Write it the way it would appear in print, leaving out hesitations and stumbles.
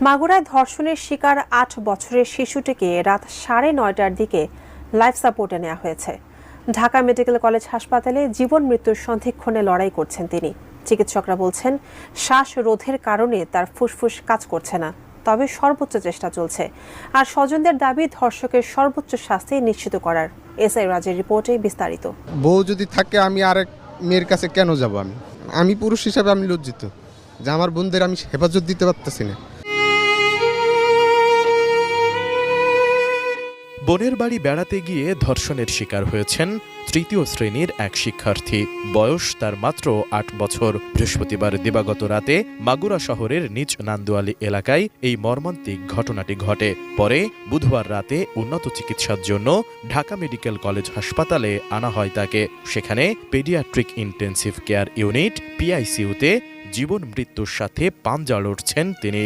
মাগুরায় ধর্ষণের শিকার ৮ বছরের শিশুটিকে রাত 9:30টার দিকে লাইফ সাপোর্টে নেওয়া হয়েছে। ঢাকা মেডিকেল কলেজ হাসপাতালে জীবন মৃত্যুর সন্ধিক্ষণে লড়াই করছেন তিনি। চিকিৎসকরা বলছেন শ্বাসরোধের কারণে তার ফুসফুস কাজ করছে না, তবে সর্বোচ্চ চেষ্টা চলছে। আর স্বজনদের দাবি ধর্ষকের সর্বোচ্চ শাস্তি নিশ্চিত করার। এসআই রাজের রিপোর্টে বিস্তারিত। বউ যদি থাকে আমি আরেক মেয়ের কাছে কেন যাব? আমি পুরুষ হিসাবে আমি লজ্জিত যে আমার বোনদের আমি হেফাজত দিতে পারতেছি না। বোনের বাড়ি বেড়াতে গিয়ে ধর্ষণের শিকার হয়েছেন তৃতীয় শ্রেণীর এক শিক্ষার্থী। বয়স তার মাত্র ৮ বছর। বৃহস্পতিবার দিবাগত রাতে মাগুরা শহরের নিজ নান্দুয়ালি এলাকায় এই মর্মান্তিক ঘটনাটি ঘটে। পরে বুধবার রাতে উন্নত চিকিৎসার জন্য ঢাকা মেডিকেল কলেজ হাসপাতালে আনা হয় তাকে। সেখানে পেডিয়াট্রিক ইন্টেন্সিভ কেয়ার ইউনিট পিআইসিইউতে জীবন মৃত্যুর সাথে পাঞ্জা লড়ছেন তিনি।